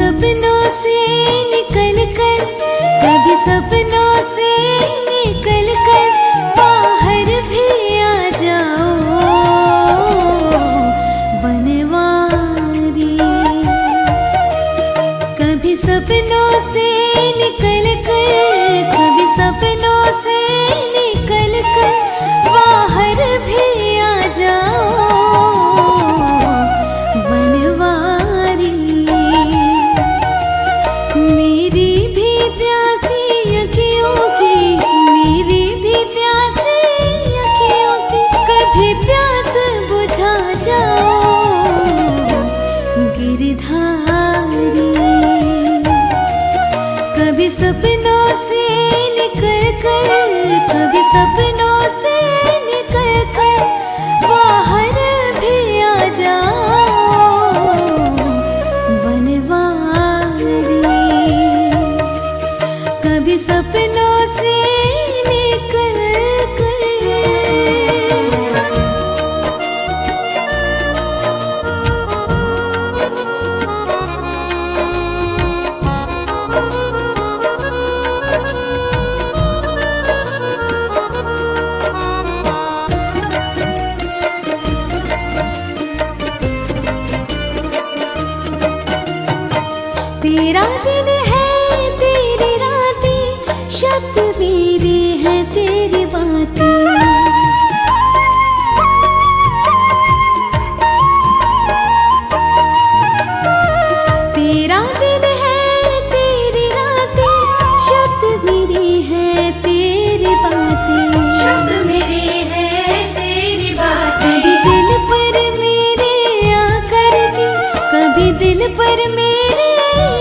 सपनों से निकल कर, कभी सपनों से निकल कर बाहर भी आ जाओ बनवारी। कभी सपनों से निकल कर, कभी सपनों से निकल कर बाहर भी आ जाओ बनवारी। मेरी भी प्यासी अखियों की, मेरी भी प्यासी अखियों की कभी प्यास बुझा जाओ गिरधारी। कभी सपनों से निकल कर, कभी सपनों से निकल कर बाहर भी आ जाओ बनवारी। कभी सपनों से निकल कर। तेरा दिन है तेरी रातें, शब्द मेरे हैं तेरी बातें। तेरा दिन है तेरी रातें, शब्द मेरे हैं तेरी बातें। शब्द मेरे हैं तेरी बातें। कभी दिल पर मेरे आकर के, कभी दिल पर मेरे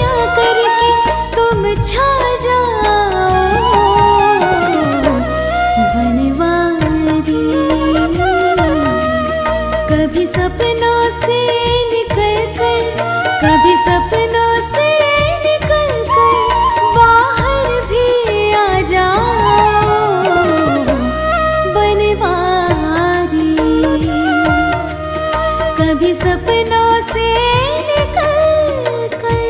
आकर के तुम छा जाओ बनवारी। कभी सपनों से निकल कर, कभी सपनों से निकल कर बाहर भी आ जाओ बनवारी। कभी सपनों से निकल कर।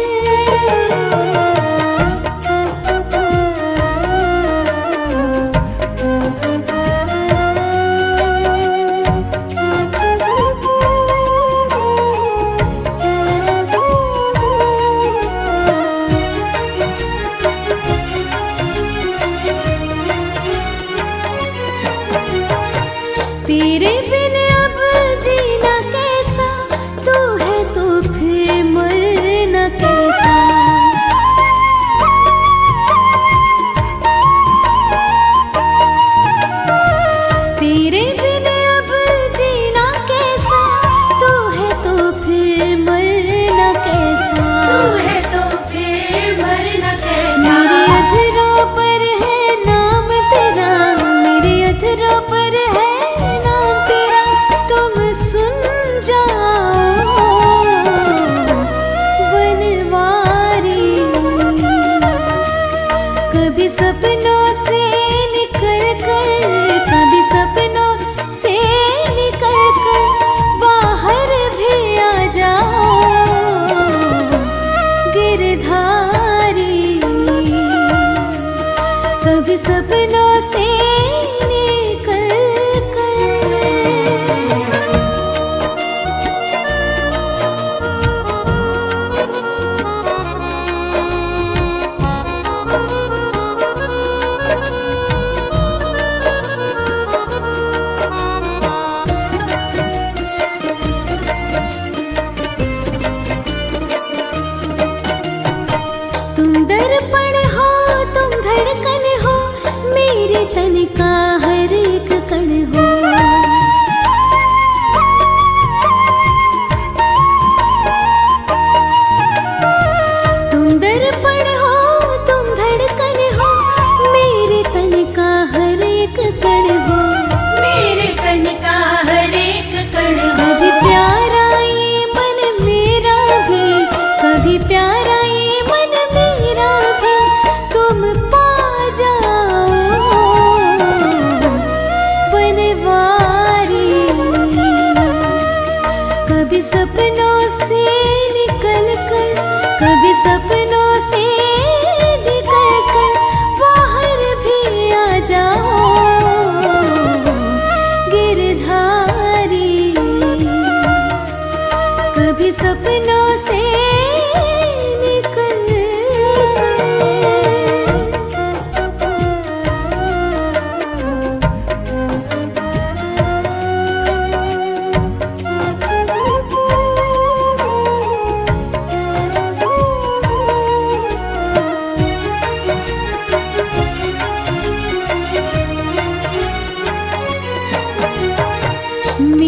तेरे बिन अब जीना कैसा, तू है तो फिर मरना कैसा। तेरे बिन अब जीना कैसा, तू है तो फिर मरना कैसा। तू है तो फिर मरना कैसा। मेरे अधरों पर है नाम तेरा, मेरे अधरों पर है नाम तेरा।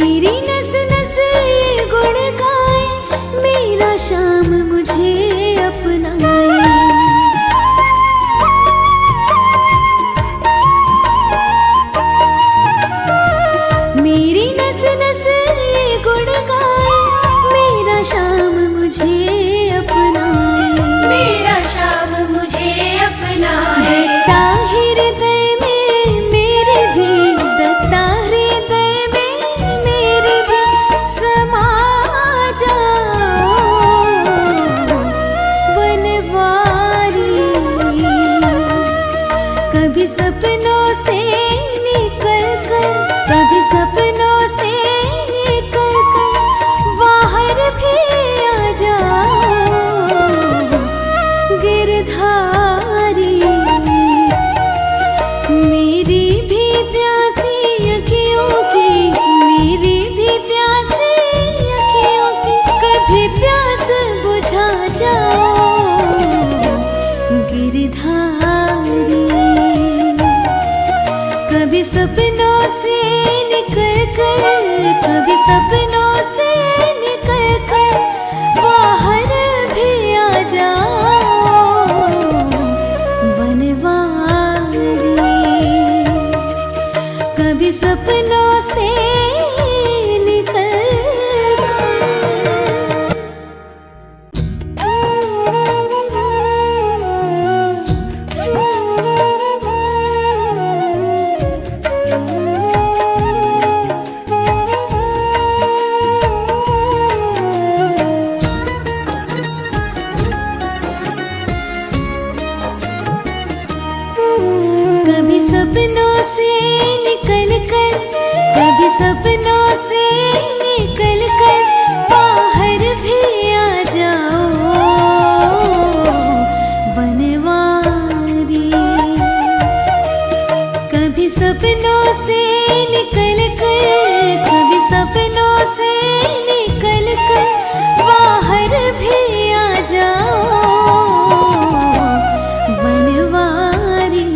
मेरी नस नस ये गुण गाए, मेरा श्याम मुझे अपनाए। मेरी नस नस ये गुण गाए, मेरा श्याम मुझे अपनाए। मेरा श्याम मुझे अपनाए। दत्ता हृदय में मेरे भी, दत्ता हृदय में मेरे भी समा जाओ बनवारी। कभी सपनों से निकल कर, कभी सपनों से निकल कर बाहर भी आ जाओ गिरधारी। मेरी भी प्यासी अखियों की, मेरी भी प्यासी अखियों की कभी प्यास बुझा जाओ गिरधारी। कभी सपनों से निकल कर, कभी सपनों से निकल कर बाहर भी आ जाओ बनवारी। कभी सपनों से निकल कभी सपनों से निकल कर, कभी सपनों से निकल कर बाहर भी आ जाओ बनवारी। कभी सपनों से निकल कर, कभी सपनों से निकल कर बाहर भी आ जाओ बनवारी।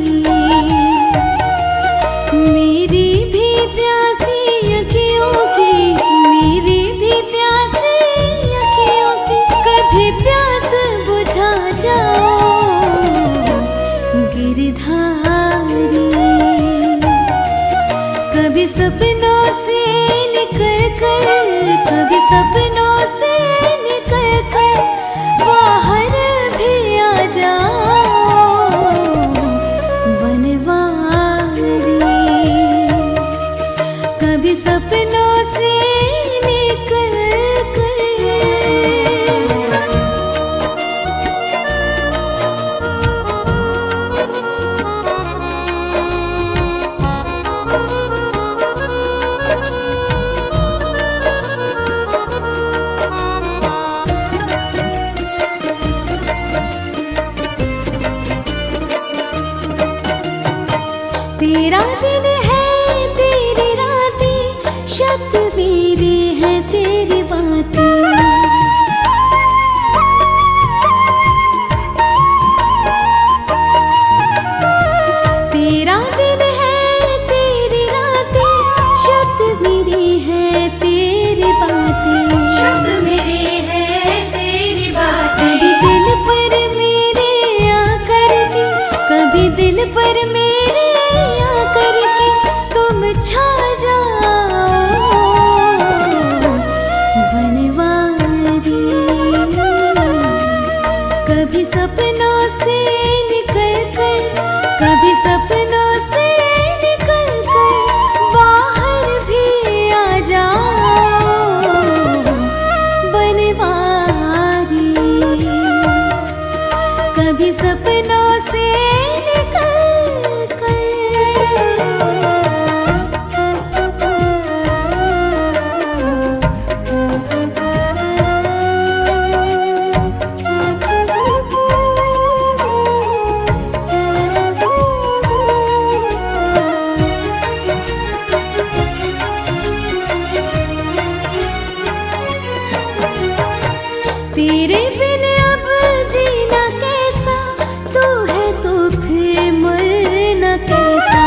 मेरी भी प्यासी अखियों की, मेरी भी प्यासी अखियों की कभी प्यास बुझा जाओ गिरधारी। कभी सपनों से निकल कर, कभी सपनों से निकल कर बाहर भी आ जाओ बनवारी। कभी सपनों से निकल कर। तेरा दिन है तेरी रातें, शब्द मेरे हैं तेरी बातें। तेरा दिन है तेरी रातें, शब्द मेरे हैं तेरी बातें। शब्द मेरे हैं तेरी बातें। कभी दिल पर मेरे आकर के, कभी दिल पर मेरे आकर के तुम छा जाओ बनवारी। कभी सपनों से निकल कर, कभी सपनों से निकल कर बाहर भी आ जाओ बनवारी। कभी सपनों से निकल कर। तेरे बिन अब जीना कैसा, तू है तो फिर मरना कैसा।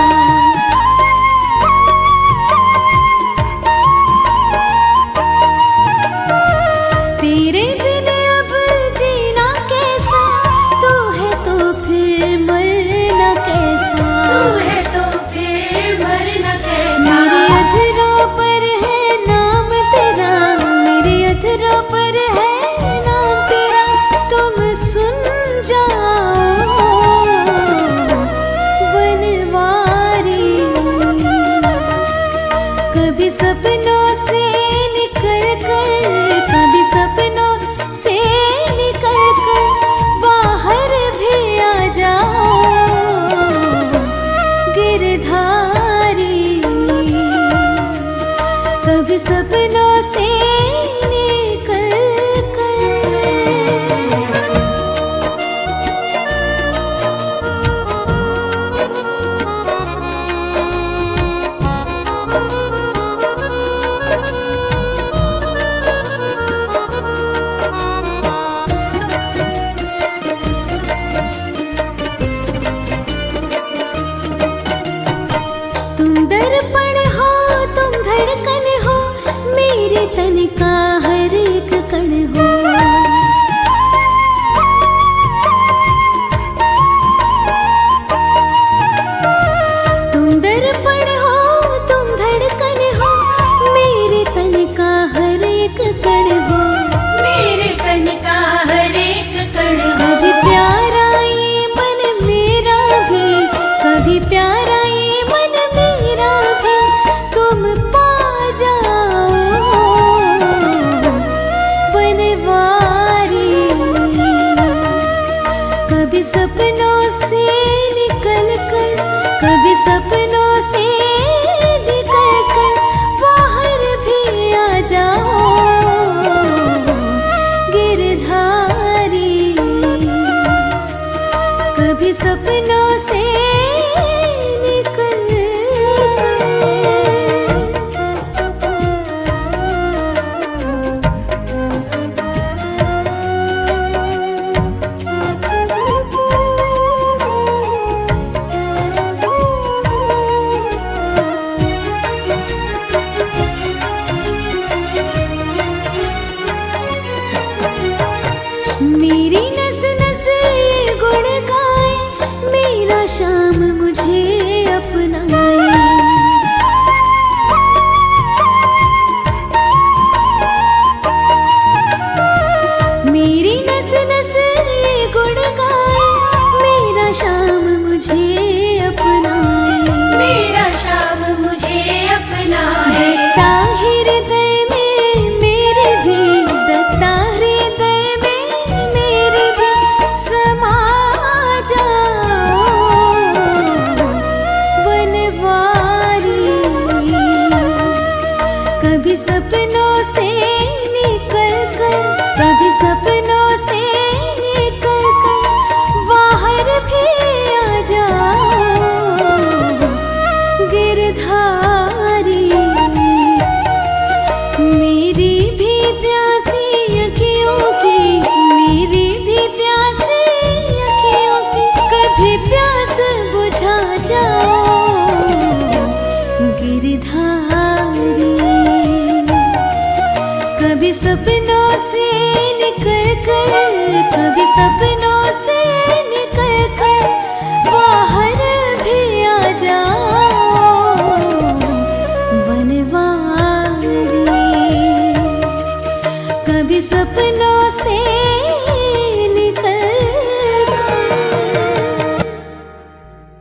सपनों से निकल कर, कभी सपनों से निकल कर बाहर भी आ जाओ गिरधारी। कभी सपनों से निकल कर। तुम दर्पण हो, तुम धड़कन हो, मेरे तन का हर एक कण हो। तुम दर्पण हो, तुम धड़कन हो, मेरे तन का हर एक कण हो। मेरे तन का हर एक कण हो। कभी प्यारा ये मन मेरा भी, कभी प्यारा ये मन मेरा भी, तुम पा जाओ बनवारी। कभी सपनों से निकल कर, कभी सपनों से निकल कर बाहर भी आ जाओ गिरधारी। कभी सपनों से निकल मेरी नस नस ये गुण गाए, मेरा शाम मुझे अपनाए। मेरी नस नस ये गुण गाए, मेरा शाम मुझे अपनाए। मेरा शाम मुझे अपनाए। दत्ता हृदय में मेरे भी, दत्ता हृदय में मेरे भी समा जाओ बनवारी। कभी सपनों से निकल कर, कभी सपनों से निकल कर बाहर भी आ जाओ गिरधारी। मेरी भी प्यासी अखियों की, मेरी भी प्यासी अखियों की, कभी प्यास बुझा जाओ गिरधारी। कभी सपनों से निकल कर, कभी सपनों से निकल कर बाहर भी आ जाओ बनवारी। कभी सपनों